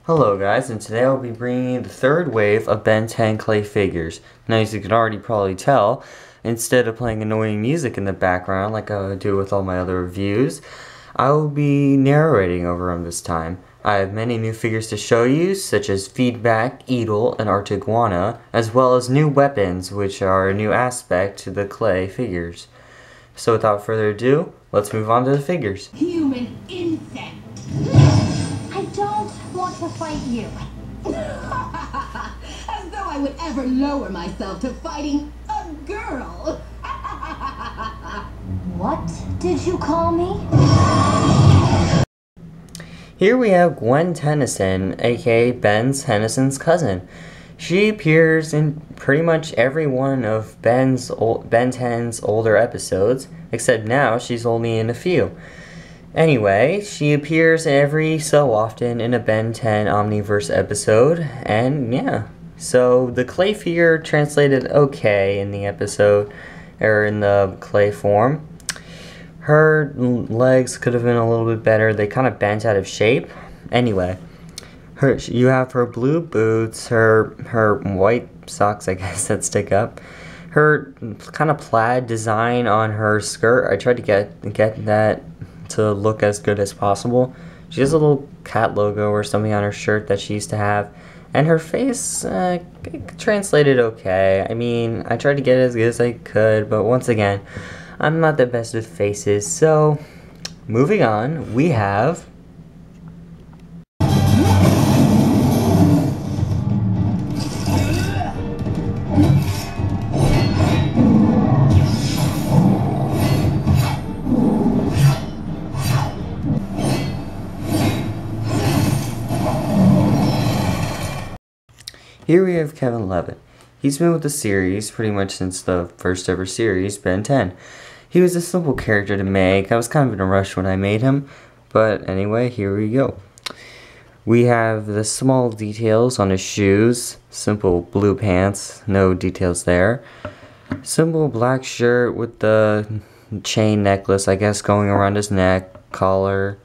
Hello guys, and today I'll be bringing you the third wave of Ben 10 clay figures. Now as you can already probably tell, instead of playing annoying music in the background like I do with all my other reviews, I will be narrating over them this time. I have many new figures to show you, such as Feedback, Eatle, and Arctiguana, as well as new weapons, which are a new aspect to the clay figures. So without further ado, let's move on to the figures. Human insect! I don't want to fight you. As though I would ever lower myself to fighting a girl! What did you call me? Here we have Gwen Tennyson, aka Ben Tennyson's cousin. She appears in pretty much every one of Ben 10's older episodes, except now she's only in a few. Anyway, she appears every so often in a Ben 10 Omniverse episode, and yeah. So the clay figure translated okay in the episode, or in the clay form. Her legs could have been a little bit better. They kind of bent out of shape. Anyway, you have her blue boots, her white socks, I guess, that stick up. Her kind of plaid design on her skirt. I tried to get that to look as good as possible. She has a little cat logo or something on her shirt that she used to have, and her face translated okay. I mean, I tried to get it as good as I could, but once again, I'm not the best with faces. So moving on, we have Here we have Kevin Levin. He's been with the series pretty much since the first ever series, Ben 10. He was a simple character to make. I was kind of in a rush when I made him, but anyway, here we go. We have the small details on his shoes, simple blue pants, no details there. Simple black shirt with the chain necklace, I guess, going around his neck, collar.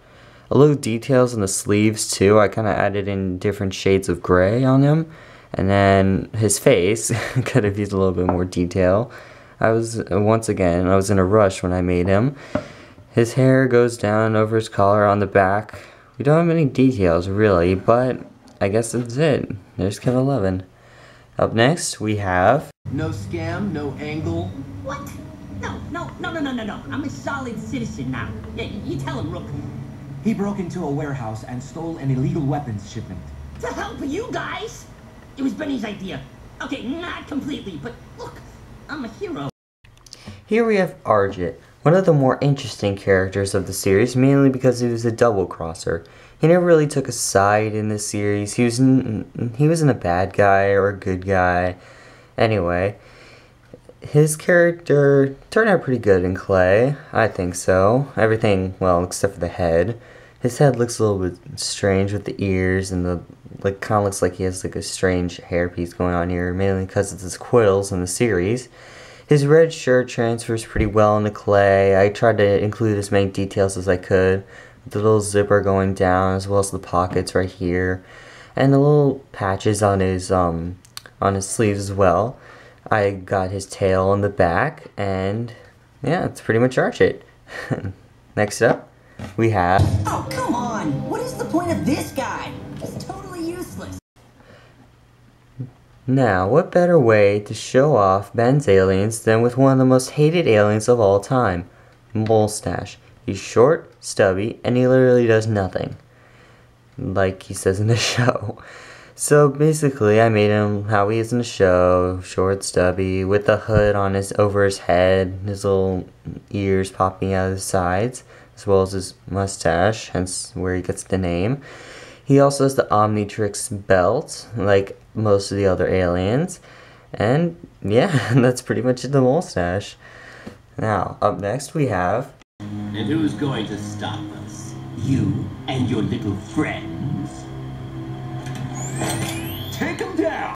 A little details on the sleeves too. I kind of added in different shades of gray on him. And then his face, could have used a little bit more detail. Once again, I was in a rush when I made him. His hair goes down over his collar on the back. We don't have any details really, but I guess that's it. There's Kevin Levin. Up next, we have... No scam, no angle. What? No. I'm a solid citizen now. Yeah, you tell him, Rook. He broke into a warehouse and stole an illegal weapons shipment. To help you guys? It was Benny's idea. Okay, not completely, but look, I'm a hero. Here we have Argit, one of the more interesting characters of the series, mainly because he was a double-crosser. He never really took a side in this series. He wasn't a bad guy or a good guy. Anyway, his character turned out pretty good in clay. I think so. Everything, well, except for the head. His head looks a little bit strange with the ears and the, kind of looks like he has like a strange hairpiece going on here, mainly because it's his quills in the series. His red shirt transfers pretty well into clay. I tried to include as many details as I could. The little zipper going down, as well as the pockets right here, and the little patches on his sleeves as well. I got his tail in the back, and yeah, it's pretty much Arctit. Next up, we have... Oh, come on! What is the point of this guy? He's totally useless. Now, what better way to show off Ben's aliens than with one of the most hated aliens of all time, Molestache. He's short, stubby, and he literally does nothing, like he says in the show. So basically, I made him how he is in the show, short, stubby, with the hood on over his head, his little ears popping out of the sides, as well as his mustache, hence where he gets the name. He also has the Omnitrix belt, like most of the other aliens. And yeah, that's pretty much the Molestache. Now, up next we have... And who's going to stop us? You and your little friends? Take them down!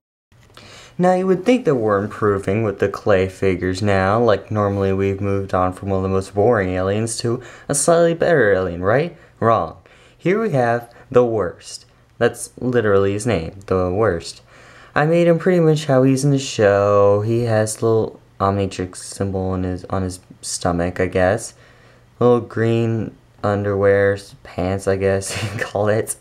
Now you would think that we're improving with the clay figures now, like normally we've moved on from one of the most boring aliens to a slightly better alien, right? Wrong. Here we have the worst, That's literally his name, the worst. I made him pretty much how he's in the show. He has a little Omnitrix symbol on his stomach, I guess. Little green underwear, pants, I guess you can call it.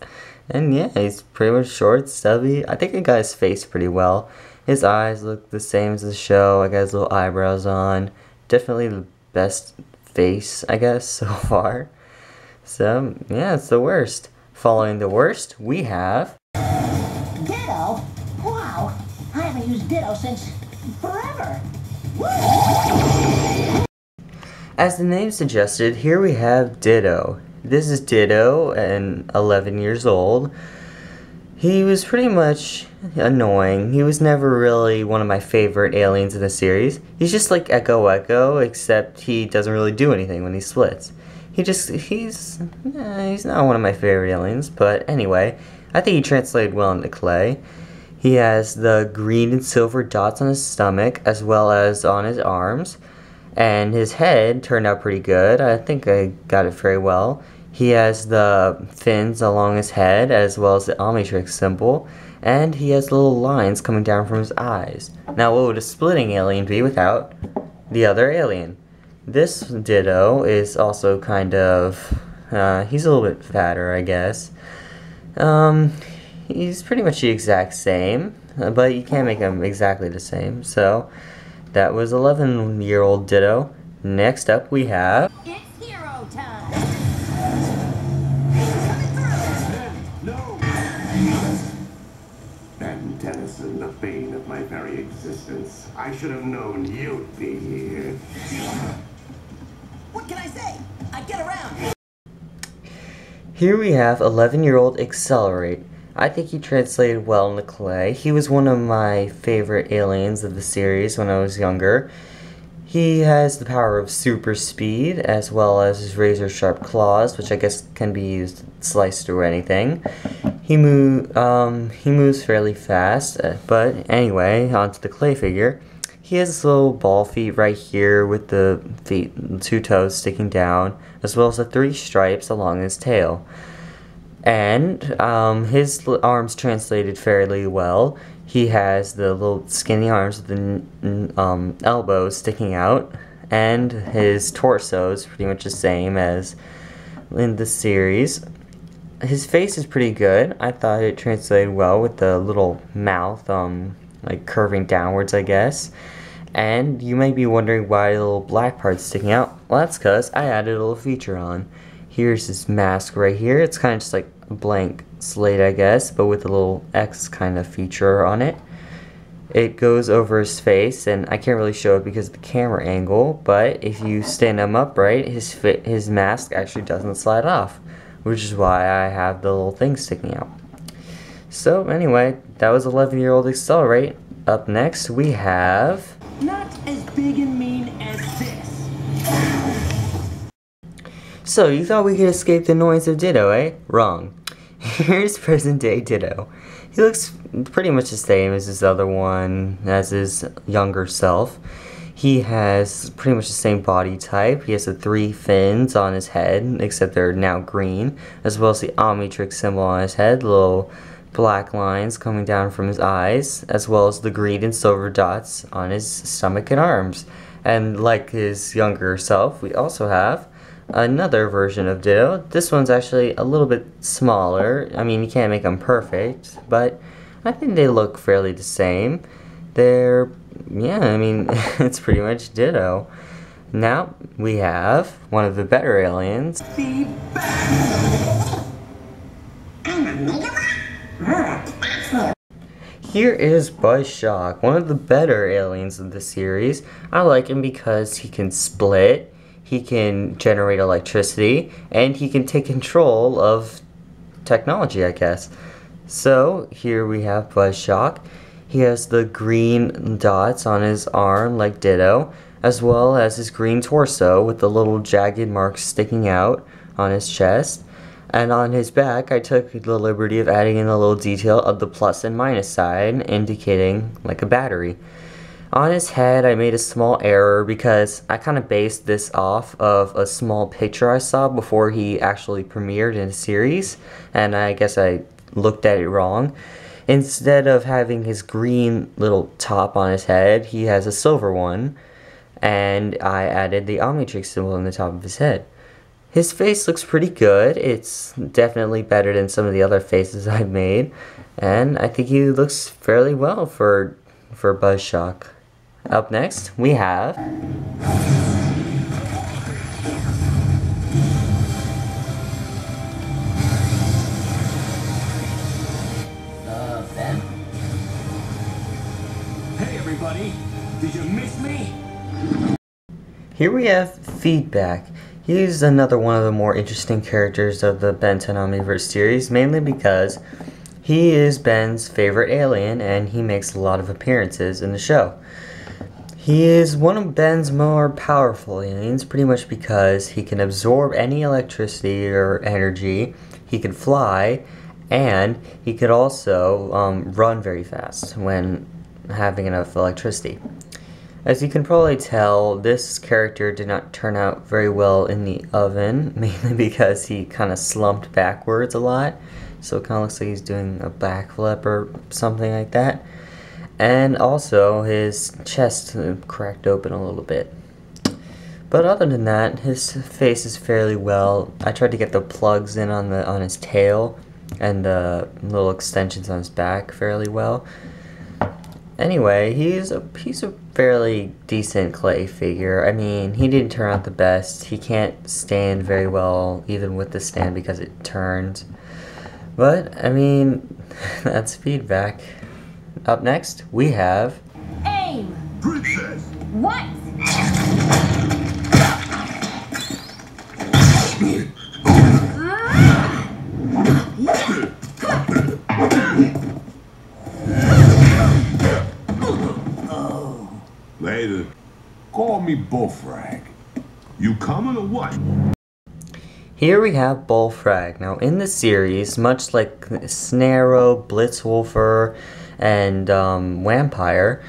And yeah, he's pretty much short, stubby. I think I got his face pretty well. His eyes look the same as the show. I got his little eyebrows on. Definitely the best face, I guess, so far. So, yeah, it's the worst. Following the worst, we have... Ditto? Wow, I haven't used Ditto since forever. As the name suggested, here we have Ditto. This is Ditto, and 11 years old. He was pretty much annoying. He was never really one of my favorite aliens in the series. He's just like Echo, except he doesn't really do anything when he splits. He's not one of my favorite aliens, but anyway, I think he translated well into Clay. He has the green and silver dots on his stomach, as well as on his arms, and his head turned out pretty good. I think I got it very well. He has the fins along his head, as well as the Omnitrix symbol, and he has little lines coming down from his eyes. Now, what would a splitting alien be without the other alien? This Ditto is also kind of, he's a little bit fatter, I guess. He's pretty much the exact same, but you can't make him exactly the same. So, that was 11-year-old Ditto. Next up we have... It's hero time. No! Ben Tennyson, the bane of my very existence. I should have known you'd be here. What can I say? I get around. Here we have 11-year-old Accelerate. I think he translated well into Clay. He was one of my favorite aliens of the series when I was younger. He has the power of super speed, as well as his razor-sharp claws, which I guess can be used to slice through anything. He moves fairly fast, but anyway, onto the Clay figure. He has this little ball feet right here with the feet, 2 toes sticking down, as well as the 3 stripes along his tail. And his arms translated fairly well. He has the little skinny arms with the elbows sticking out, and his torso is pretty much the same as in the series. His face is pretty good. I thought it translated well with the little mouth, like curving downwards, I guess. And you might be wondering why the little black part's sticking out. Well, that's because I added a little feature on. Here's his mask right here. It's kind of just like a blank slate, I guess, but with a little X kind of feature on it. It goes over his face, and I can't really show it because of the camera angle, but if you stand him upright, his mask actually doesn't slide off, which is why I have the little thing sticking out. So anyway, that was 11-year-old Accelerate. Up next, we have... Not as big and mean as this. So, you thought we could escape the annoyance of Ditto, eh? Wrong. Here's present-day Ditto. He looks pretty much the same as his other one, as his younger self. He has pretty much the same body type. He has the 3 fins on his head, except they're now green, as well as the Omnitrix symbol on his head, little black lines coming down from his eyes, as well as the green and silver dots on his stomach and arms. And like his younger self, we also have another version of Ditto. This one's actually a little bit smaller. I mean, you can't make them perfect, but I think they look fairly the same. They're, yeah, I mean, it's pretty much Ditto. Now, we have one of the better aliens. Here is Buzzshock, one of the better aliens of the series. I like him because he can split, he can generate electricity, and he can take control of technology, I guess. So, here we have Buzzshock. He has the green dots on his arm like Ditto, as well as his green torso with the little jagged marks sticking out on his chest. And on his back, I took the liberty of adding in a little detail of the plus and minus side, indicating like a battery. On his head, I made a small error because I kind of based this off of a small picture I saw before he actually premiered in a series, and I guess I looked at it wrong. Instead of having his green little top on his head, he has a silver one. And I added the Omnitrix symbol on the top of his head. His face looks pretty good. It's definitely better than some of the other faces I've made. And I think he looks fairly well for Buzzshock. Up next, we have... Ben? Hey, everybody. Did you miss me? Here we have Feedback. He's another one of the more interesting characters of the Ben 10 Omniverse series, mainly because he is Ben's favorite alien and he makes a lot of appearances in the show. He is one of Ben's more powerful aliens, pretty much because he can absorb any electricity or energy, he can fly, and he could also run very fast when having enough electricity. As you can probably tell, this character did not turn out very well in the oven, mainly because he kind of slumped backwards a lot. So it kind of looks like he's doing a backflip or something like that. And also, his chest cracked open a little bit. But other than that, his face is fairly well. I tried to get the plugs in on his tail and the little extensions on his back fairly well. Anyway, he's a fairly decent clay figure. I mean, he didn't turn out the best. He can't stand very well, even with the stand, because it turns. But, I mean, that's Feedback. Up next, we have... Aim! Princess! What? Later. Call me Bullfrag. You coming or what? Here we have Bullfrag. Now, in the series, much like Snarrow, Blitzwolfer, and Vampire,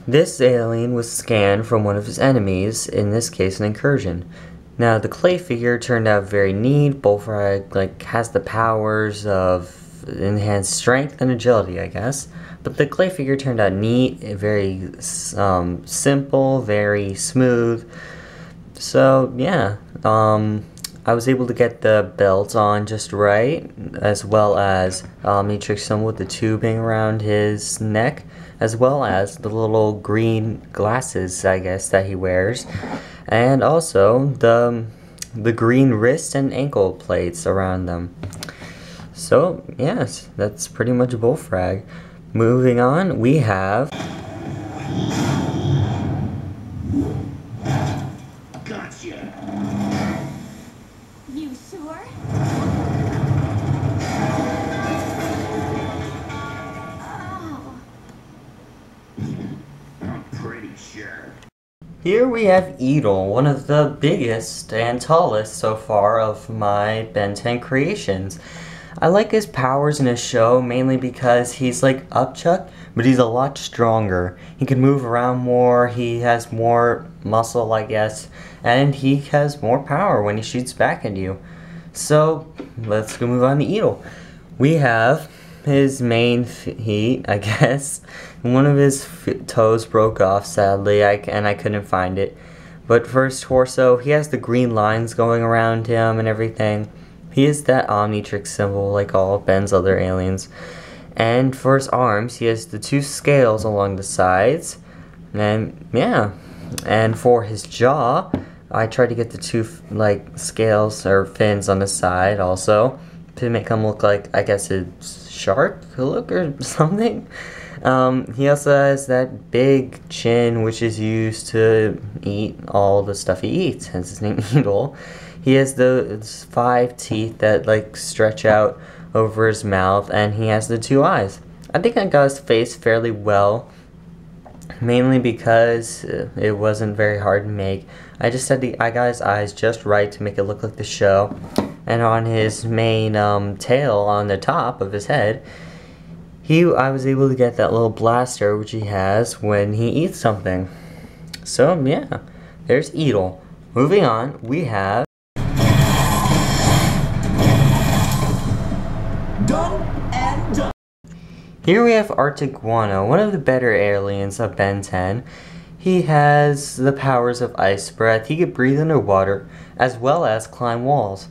this alien was scanned from one of his enemies, in this case an Incursion. Now, the clay figure turned out very neat. Bullfrag has the powers of enhanced strength and agility, I guess. But the clay figure turned out neat, very simple, very smooth. So, yeah. I was able to get the belt on just right, as well as Omnitrix symbol with the tubing around his neck, as well as the little green glasses, I guess, that he wears, and also the green wrist and ankle plates around them. So, yes, that's pretty much Bullfrag. Moving on, we have... Gotcha. You sure? Oh. I'm pretty sure. Here we have Eatle, one of the biggest and tallest so far of my Ben 10 creations. I like his powers in his show mainly because he's like Upchuck, but he's a lot stronger. He can move around more, he has more muscle, I guess, and he has more power when he shoots back at you. So, let's go move on to Eatle. We have his main feet, I guess. One of his toes broke off, sadly, and I couldn't find it. But for his torso, he has the green lines going around him and everything. He is that Omnitrix symbol like all of Ben's other aliens. And for his arms, he has the two scales along the sides. And yeah. And for his jaw, I tried to get the two scales or fins on the side also to make him look like, I guess, a shark look or something. He also has that big chin, which is used to eat all the stuff he eats, hence his name Eatle. He has those 5 teeth that stretch out over his mouth, and he has the 2 eyes. I think I got his face fairly well, mainly because it wasn't very hard to make. I got his eyes just right to make it look like the show. And on his main tail on the top of his head, I was able to get that little blaster which he has when he eats something. So yeah, there's Eatle. Moving on, we have... Done? Here we have Arctiguana, one of the better aliens of Ben 10. He has the powers of ice breath. He can breathe underwater as well as climb walls.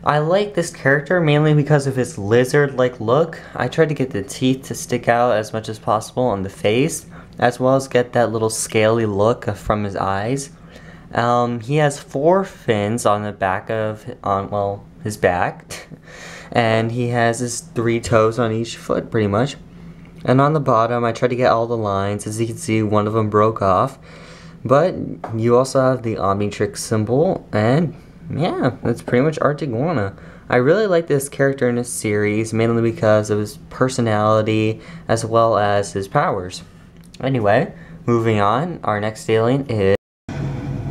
I like this character mainly because of his lizard-like look. I tried to get the teeth to stick out as much as possible on the face, as well as get that little scaly look from his eyes. He has 4 fins on the back of, his back, and he has his 3 toes on each foot pretty much. And on the bottom, I tried to get all the lines. As you can see, one of them broke off. But you also have the Omnitrix symbol, and yeah, that's pretty much Arctiguana. I really like this character in this series, mainly because of his personality as well as his powers. Anyway, moving on, our next alien is... Ben!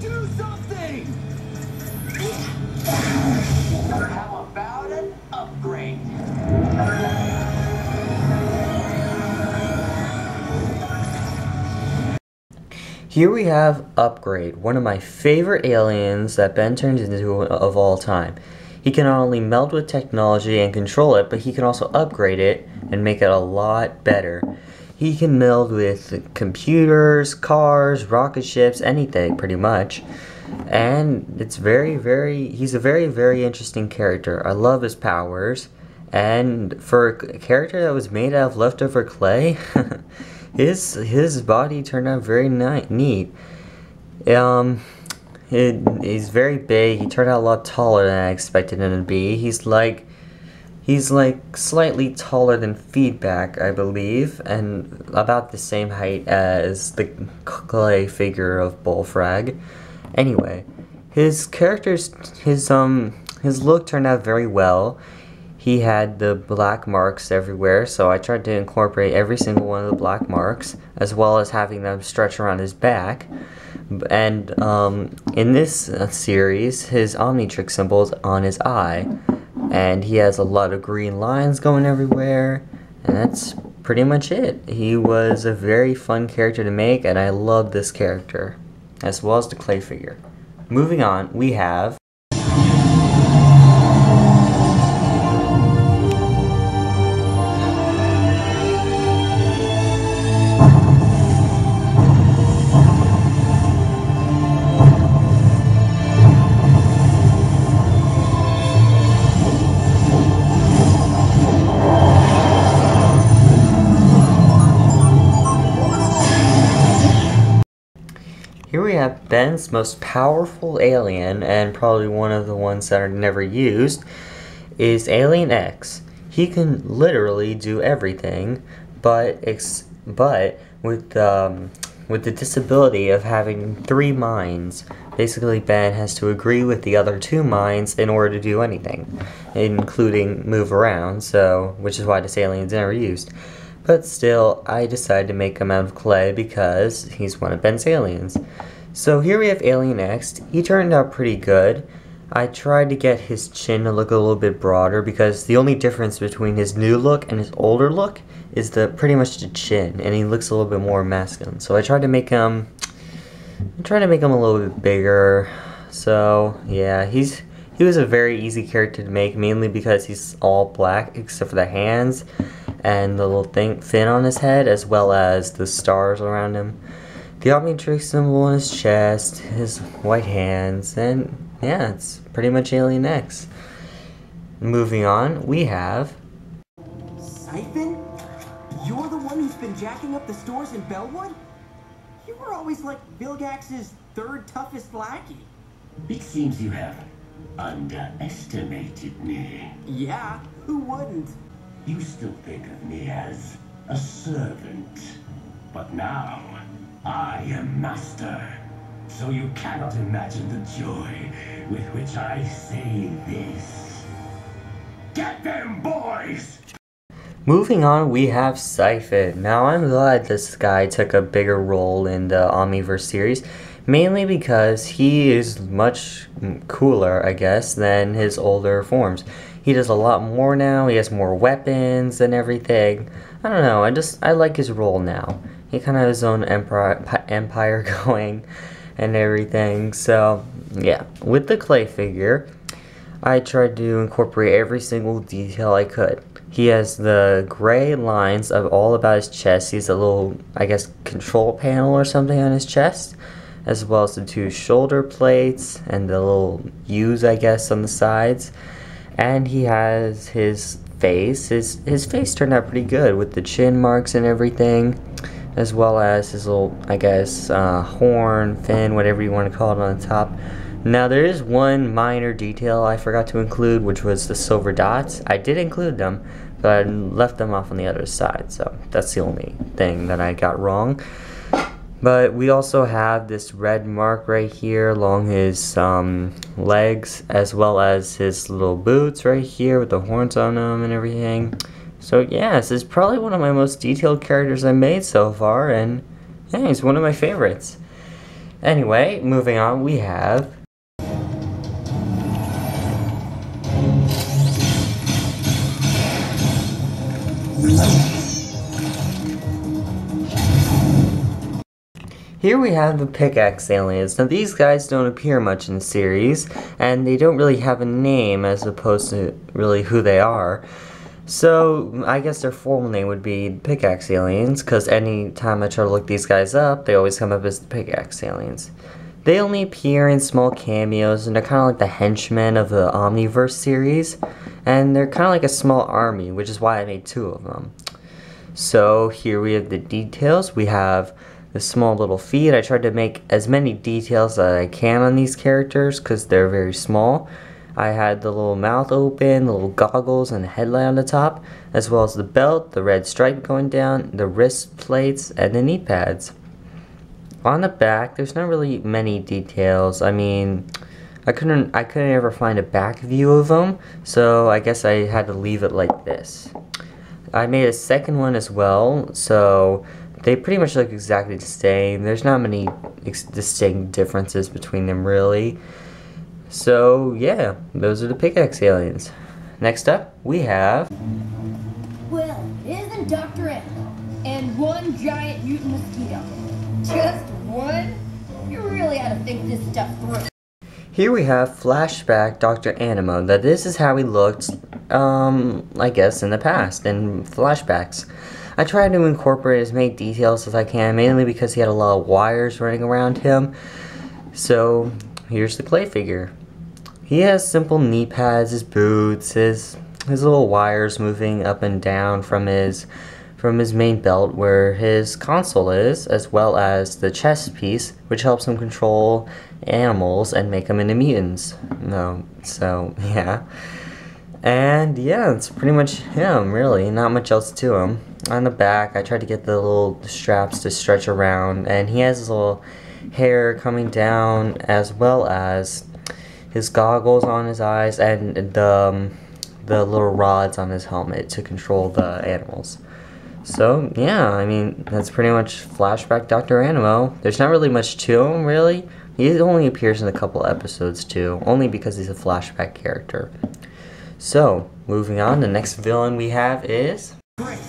Do something! How about an upgrade? Here we have Upgrade, one of my favorite aliens that Ben turns into of all time. He can not only meld with technology and control it, but he can also upgrade it and make it a lot better. He can meld with computers, cars, rocket ships, anything pretty much. And it's he's a very, very interesting character. I love his powers. And for a character that was made out of leftover clay, his body turned out very neat. He's very big. He turned out a lot taller than I expected him to be. He's like slightly taller than Feedback, I believe, and about the same height as the clay figure of Bullfrag. Anyway, his look turned out very well. He had the black marks everywhere, so I tried to incorporate every single one of the black marks, as well as having them stretch around his back. And in this series, his Omnitrix symbol is on his eye, and he has a lot of green lines going everywhere, and that's pretty much it. He was a very fun character to make, and I love this character, as well as the clay figure. Moving on, we have... Here we have Ben's most powerful alien, and probably one of the ones that are never used, is Alien X. He can literally do everything, but with the disability of having 3 minds. Basically, Ben has to agree with the other 2 minds in order to do anything, including move around, which is why this alien's never used. But still, I decided to make him out of clay because he's one of Ben's aliens. So here we have Alien X. He turned out pretty good. I tried to get his chin to look a little bit broader because the only difference between his new look and his older look is pretty much the chin, and he looks a little bit more masculine. So I tried to make him a little bit bigger. So yeah, he was a very easy character to make, mainly because he's all black except for the hands and the little fin on his head, as well as the stars around him, the Omnitrix symbol on his chest, his white hands, and yeah, it's pretty much Alien X. Moving on, we have... Siphon? You're the one who's been jacking up the stores in Bellwood? You were always like Vilgax's 3rd toughest lackey. It seems you have underestimated me. Yeah, who wouldn't? You still think of me as a servant, but now I am master. So you cannot imagine the joy with which I say this. Get them, boys! Moving on, we have Siphon. Now, I'm glad this guy took a bigger role in the Omniverse series, mainly because he is much cooler, I guess, than his older forms. He does a lot more now. He has more weapons and everything. I don't know. I like his role now. He kind of has his own empire going and everything. So yeah, with the clay figure, I tried to incorporate every single detail I could. He has the gray lines of all about his chest. He has a little, I guess, control panel or something on his chest, as well as the 2 shoulder plates and the little U's, I guess, on the sides. And he has his face. His face turned out pretty good with the chin marks and everything, as well as his little, I guess, horn, fin, whatever you want to call it on the top. Now there is one minor detail I forgot to include, which was the silver dots. I did include them, but I left them off on the other side, so that's the only thing that I got wrong. But we also have this red mark right here along his legs, as well as his little boots right here with the horns on them and everything. So yeah, this is probably one of my most detailed characters I made so far, and yeah, he's one of my favorites. Anyway, moving on, we have... Here we have the Pickaxe Aliens. Now these guys don't appear much in the series, and they don't really have a name as opposed to really who they are. So I guess their formal name would be Pickaxe Aliens, because any time I try to look these guys up, they always come up as the Pickaxe Aliens. They only appear in small cameos, and they're kind of like the henchmen of the Omniverse series, and they're kind of like a small army, which is why I made 2 of them. So here we have the details. We have the small little feet. I tried to make as many details as I can on these characters because they're very small. I had the little mouth open, the little goggles, and the headlight on the top, as well as the belt, the red stripe going down, the wrist plates, and the knee pads. On the back, there's not really many details. I mean, I couldn't ever find a back view of them, so I guess I had to leave it like this. I made a second one as well, so they pretty much look exactly the same. There's not many distinct differences between them, really. So, yeah, those are the Pickaxe Aliens. Next up, we have... Well, it isn't Dr. Animo, and one giant mutant mosquito. Just one? You really had to think this stuff through. Here we have Flashback Dr. Animo. Now this is how he looked, I guess, in the past, in flashbacks. I tried to incorporate as many details as I can, mainly because he had a lot of wires running around him. So, here's the clay figure. He has simple knee pads, his boots, his little wires moving up and down from his main belt where his console is, as well as the chest piece, which helps him control animals and make them into mutants. So, yeah. And yeah, it's pretty much him, really. Not much else to him. On the back, I tried to get the little straps to stretch around, and he has his little hair coming down, as well as his goggles on his eyes, and the little rods on his helmet to control the animals. So, yeah, I mean, that's pretty much Flashback Dr. Animo. There's not really much to him, really. He only appears in a couple episodes, too, only because he's a flashback character. So, moving on, the next villain we have is... Great.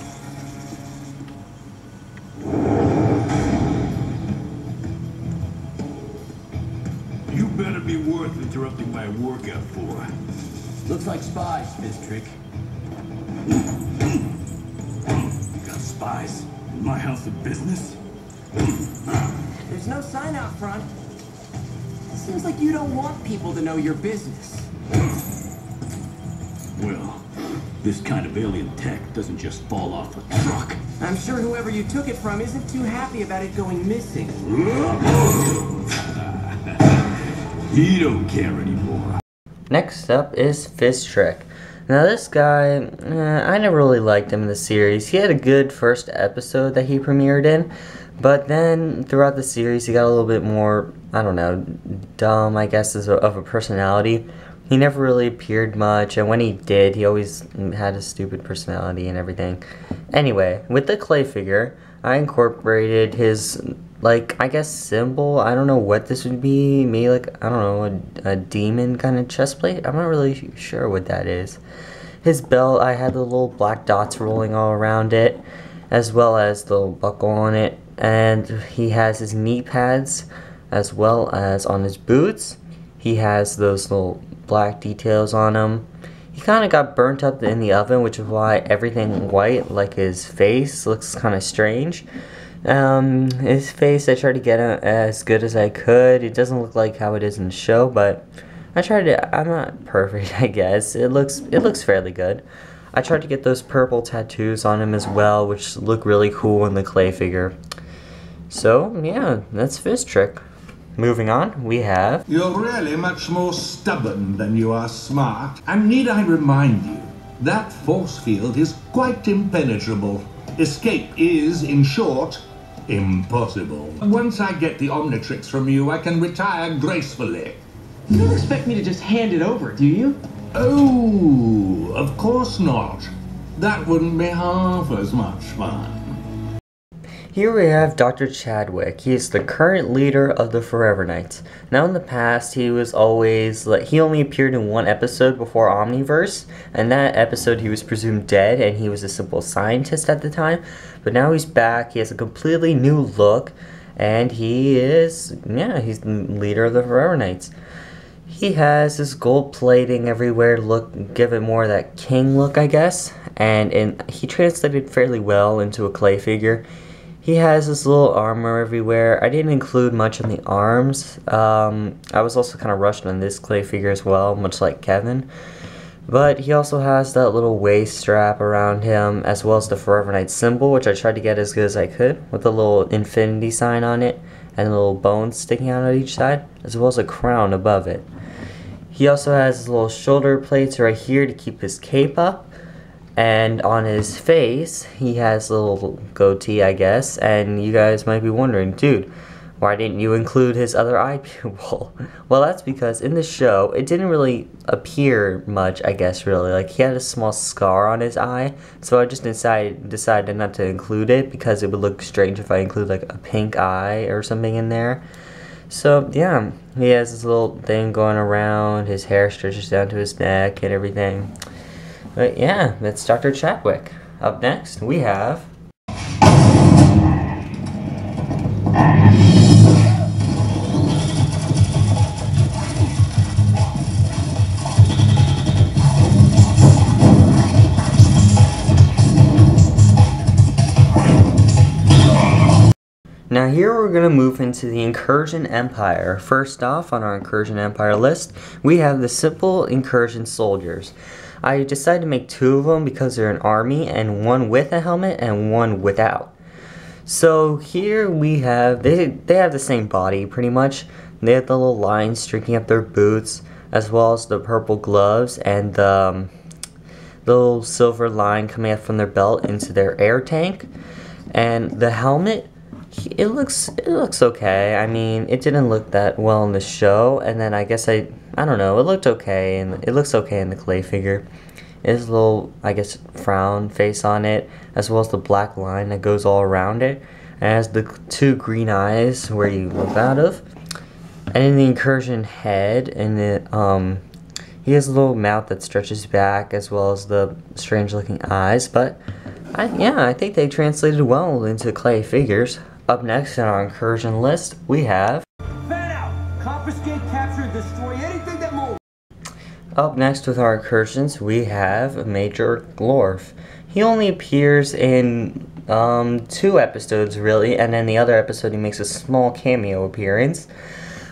You better be worth interrupting my workout for. Looks like spies, Fistrick. Got spies in my house of business? There's no sign out front. Seems like you don't want people to know your business. Well, this kind of alien tech doesn't just fall off a truck. I'm sure whoever you took it from isn't too happy about it going missing. He don't care anymore. Next up is Fistrick. Now this guy, I never really liked him in the series. He had a good first episode that he premiered in, but then throughout the series he got a little bit more, I don't know, dumb, I guess, of a personality. He never really appeared much, and when he did, he always had a stupid personality and everything. Anyway, with the clay figure, I incorporated his, like, I guess symbol. I don't know what this would be. Maybe like, I don't know, a demon kind of chest plate. I'm not really sure what that is. His belt, I had the little black dots rolling all around it, as well as the little buckle on it. And he has his knee pads, as well as on his boots. He has those little black details on him. He kind of got burnt up in the oven, which is why everything white, like his face, looks kind of strange. His face, I tried to get as good as I could. It doesn't look like how it is in the show, but I tried to. I'm not perfect, I guess. It looks fairly good. I tried to get those purple tattoos on him as well, which look really cool in the clay figure. So yeah, that's Fistrick. Moving on, we have... You're really much more stubborn than you are smart. And need I remind you, that force field is quite impenetrable. Escape is, in short, impossible. Once I get the Omnitrix from you, I can retire gracefully. You don't expect me to just hand it over, do you? Oh, of course not. That wouldn't be half as much fun. Here we have Dr. Chadwick. He is the current leader of the Forever Knights. Now in the past, he was always, he only appeared in one episode before Omniverse, and that episode he was presumed dead and he was a simple scientist at the time. But now he's back, he has a completely new look, and he's the leader of the Forever Knights. He has this gold plating everywhere to give it more of that king look, I guess, and he translated fairly well into a clay figure. He has this little armor everywhere. I didn't include much on the arms. I was also kind of rushed on this clay figure as well, much like Kevin. But he also has that little waist strap around him, as well as the Forever Knight symbol, which I tried to get as good as I could, with a little infinity sign on it, and little bones sticking out on each side, as well as a crown above it. He also has his little shoulder plates right here to keep his cape up. And on his face, he has a little goatee, I guess. And you guys might be wondering, dude, why didn't you include his other eye pupil? Well, that's because in the show, it didn't really appear much, I guess, really. Like, he had a small scar on his eye. So I just decided not to include it because it would look strange if I include, like, a pink eye or something in there. So, yeah, he has this little thing going around. His hair stretches down to his neck and everything. But yeah, that's Dr. Chadwick. Up next, we have... Now here we're going to move into the Incursion Empire. First off on our Incursion Empire list, we have the simple Incursion soldiers. I decided to make two of them because they're an army, and one with a helmet and one without. So here we have, they have the same body pretty much. They have the little lines streaking up their boots, as well as the purple gloves and the little silver line coming up from their belt into their air tank. And the helmet, it looks okay. I mean, it didn't look that well in the show, and then I guess I don't know, it looked okay, and it looks okay in the clay figure. It has a little, I guess, frown face on it, as well as the black line that goes all around it. It has the two green eyes where you look out of, and in the Incursion head, and he has a little mouth that stretches back, as well as the strange-looking eyes. But I think they translated well into clay figures. Up next on our Incursion list, we have... Fan out! Confiscate, capture, and destroy anything that moves! Up next with our Incursions, we have Major Glorf. He only appears in 2 episodes, really, and then the other episode he makes a small cameo appearance.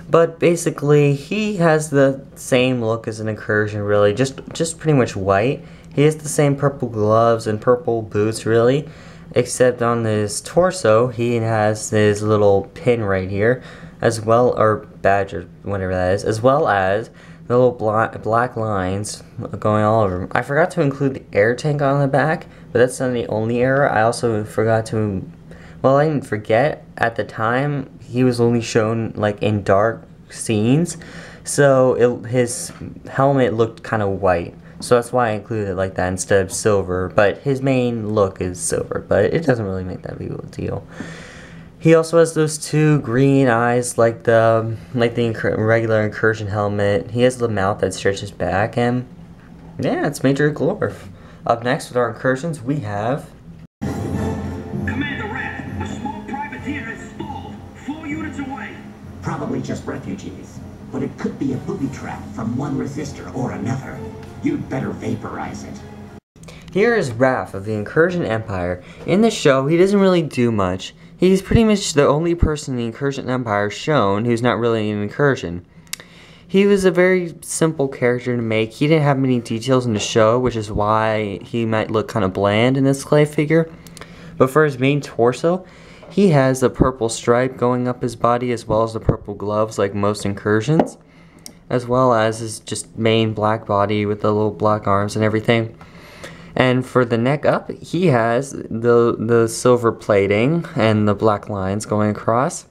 But basically, he has the same look as an Incursion, really, just pretty much white. He has the same purple gloves and purple boots, really. Except on his torso, he has his little pin right here, as well, or badge or whatever that is, as well as the little black lines going all over him. I forgot to include the air tank on the back, but that's not the only error. I also forgot to, well, I didn't forget, at the time, he was only shown, like, in dark scenes, so his helmet looked kind of white. So that's why I included it like that instead of silver, but his main look is silver, but it doesn't really make that big of a deal. He also has those 2 green eyes like the regular Incursion helmet. He has the mouth that stretches back, and yeah, it's Major Glorf. Up next with our Incursions, we have... Commander Rat, a small privateer has stalled 4 units away. Probably just refugees. but it could be a booby trap from one resistor or another. You'd better vaporize it. Here is Raph of the Incursion Empire. In the show, he doesn't really do much. He's pretty much the only person in the Incursion Empire shown who's not really an Incursion. He was a very simple character to make. He didn't have many details in the show, which is why he might look kind of bland in this clay figure. But for his main torso, he has a purple stripe going up his body as well as the purple gloves like most Incursions, as well as his just main black body with the little black arms and everything. And for the neck up, he has the silver plating and the black lines going across.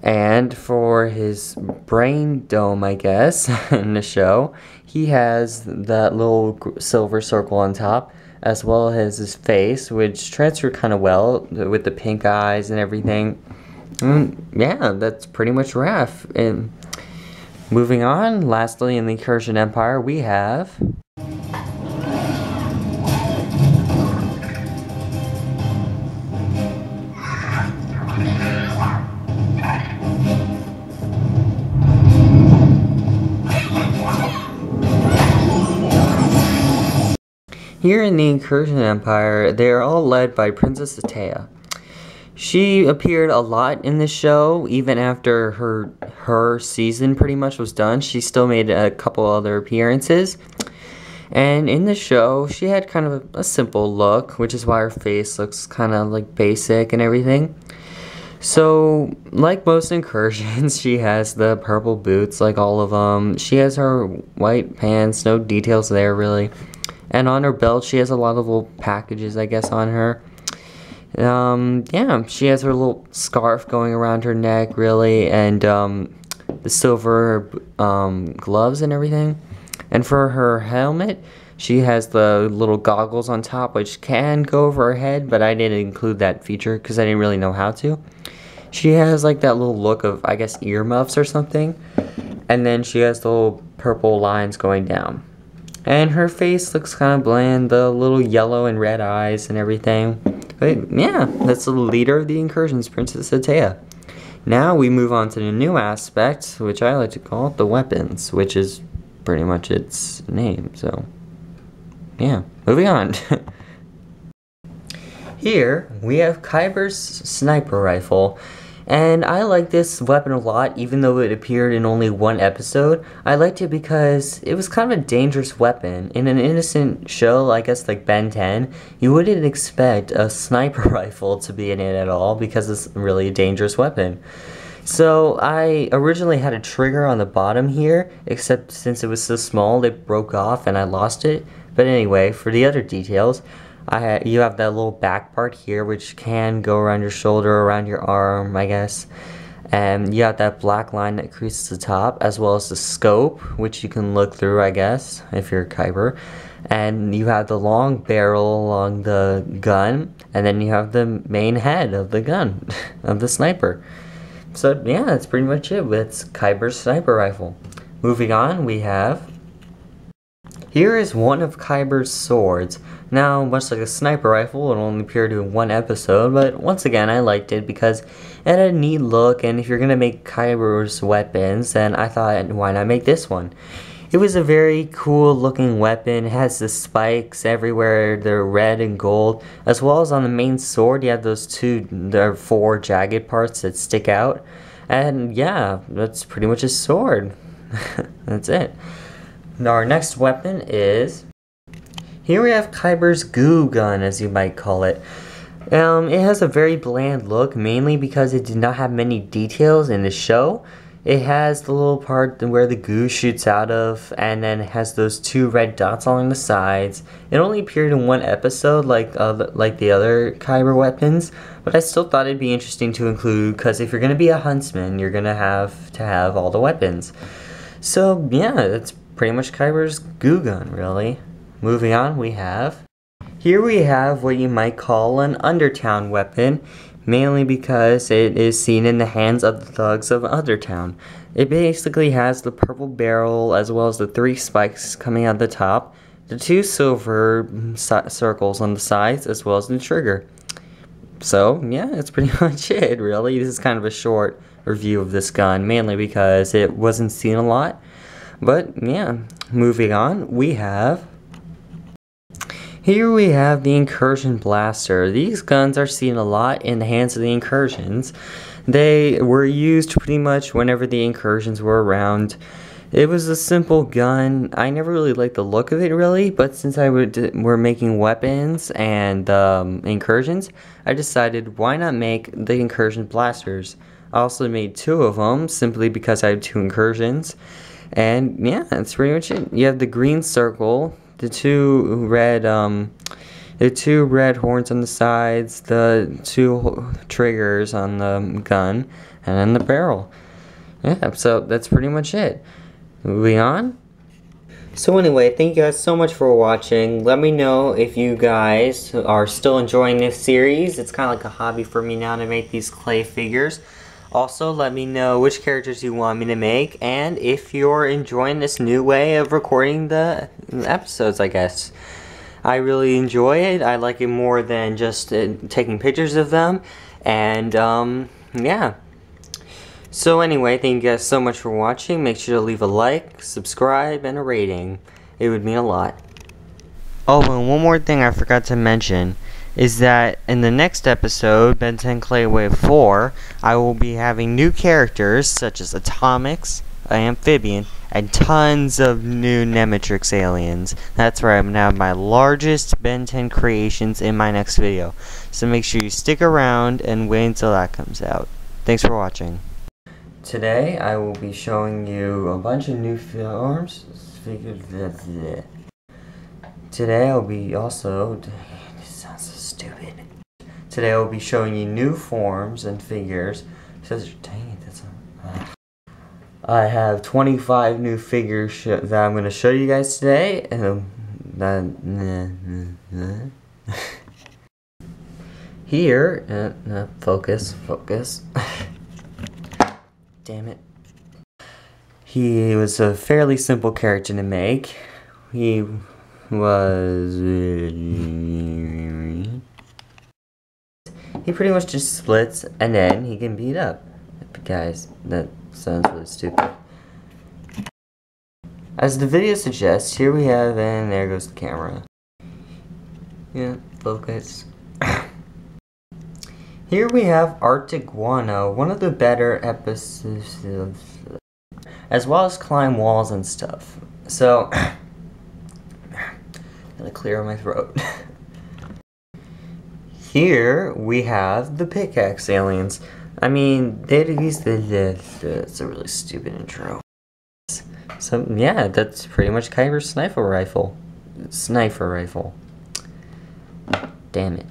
And for his brain dome, I guess, in the show, he has that little silver circle on top, as well as his face, which transferred kind of well with the pink eyes and everything. Yeah, that's pretty much Raph. And moving on, lastly in the Incursion Empire, we have... Here in the Incursion Empire, they are all led by Princess Attea. She appeared a lot in the show, even after her season pretty much was done. She still made a couple other appearances. And in the show, she had kind of a simple look, which is why her face looks kind of like basic and everything. So, like most Incursions, she has the purple boots, like all of them. She has her white pants, no details there really. And on her belt, she has a lot of little packages, I guess, on her. Yeah, she has her little scarf going around her neck, really, and the silver gloves and everything. And for her helmet, she has the little goggles on top, which can go over her head, but I didn't include that feature because I didn't really know how to. She has like that little look of, I guess, earmuffs or something. And then she has the little purple lines going down. And her face looks kind of bland, the little yellow and red eyes and everything. But yeah, that's the leader of the Incursions, Princess Attea. Now we move on to the new aspect, which I like to call the weapons, which is pretty much its name. So yeah, moving on. Here we have Kyber's sniper rifle. And I like this weapon a lot, even though it appeared in only one episode. I liked it because it was kind of a dangerous weapon. In an innocent show, I guess like Ben 10, you wouldn't expect a sniper rifle to be in it at all because it's really a dangerous weapon. So I originally had a trigger on the bottom here, except since it was so small, it broke off and I lost it. But anyway, for the other details, you have that little back part here, which can go around your shoulder, around your arm, I guess. And you have that black line that creases the top, as well as the scope, which you can look through, I guess, if you're a Kyber. And you have the long barrel along the gun, and then you have the main head of the gun, of the sniper. So yeah, that's pretty much it with Kyber's sniper rifle. Moving on, we have... Here is one of Kyber's swords. Now, much like a sniper rifle, it only appeared in one episode, but once again, I liked it because it had a neat look, and if you're gonna make Kyber's weapons, then I thought, why not make this one? It was a very cool looking weapon. It has the spikes everywhere, they're red and gold, as well as on the main sword, you have there are 4 jagged parts that stick out, and yeah, that's pretty much a sword. That's it. Now our next weapon is... Here we have Kyber's goo gun, as you might call it. It has a very bland look, mainly because it did not have many details in the show. It has the little part where the goo shoots out of, and then it has those 2 red dots along the sides. It only appeared in one episode, like the other Kyber weapons, but I still thought it'd be interesting to include, because if you're going to be a huntsman, you're going to have all the weapons. So yeah, that's pretty much Kyber's goo gun, really. Moving on, here we have what you might call an Undertown weapon, mainly because it is seen in the hands of the thugs of Undertown. It basically has the purple barrel as well as the 3 spikes coming out the top, the 2 silver circles on the sides, as well as the trigger. So yeah, that's pretty much it, really. This is kind of a short review of this gun, mainly because it wasn't seen a lot. But yeah, moving on, here we have the Incursion Blaster. These guns are seen a lot in the hands of the Incursions. They were used pretty much whenever the Incursions were around. It was a simple gun. I never really liked the look of it really, but since we're making weapons and Incursions, I decided why not make the Incursion Blasters. I also made 2 of them simply because I have 2 Incursions. And yeah, that's pretty much it. You have the green circle, the 2 red horns on the sides, the 2 triggers on the gun, and then the barrel. Yeah, so that's pretty much it. Moving on. So anyway, thank you guys so much for watching. Let me know if you guys are still enjoying this series. It's kind of like a hobby for me now to make these clay figures. Also, let me know which characters you want me to make, and if you're enjoying this new way of recording the episodes, I guess. I really enjoy it. I like it more than just taking pictures of them, and yeah. So anyway, thank you guys so much for watching. Make sure to leave a like, subscribe, and a rating. It would mean a lot. Oh, and one more thing I forgot to mention is that in the next episode, Ben 10 Clay Wave 4, I will be having new characters such as Atomics, Amphibian, and tons of new Nemetrix aliens. That's where I'm going to have my largest Ben 10 creations in my next video. So make sure you stick around and wait until that comes out. Thanks for watching. Today I will be showing you a bunch of new forms. Today I'll be also... This sounds so stupid. Today I'll be showing you new forms and figures. Dang it, that's I have 25 new figures that I'm going to show you guys today. Here, focus. Damn it. He was a fairly simple character to make. He was... He pretty much just splits and then he can beat up. Guys, that sounds really stupid. As the video suggests, here we have, and there goes the camera. Yeah, focus. Here we have Arctiguana, one of the better episodes, as well as climb walls and stuff. So, I'm gonna clear my throat. Here we have the Pickaxe Aliens. I mean, it's a really stupid intro. So yeah, that's pretty much Kyber's sniper rifle. Damn it.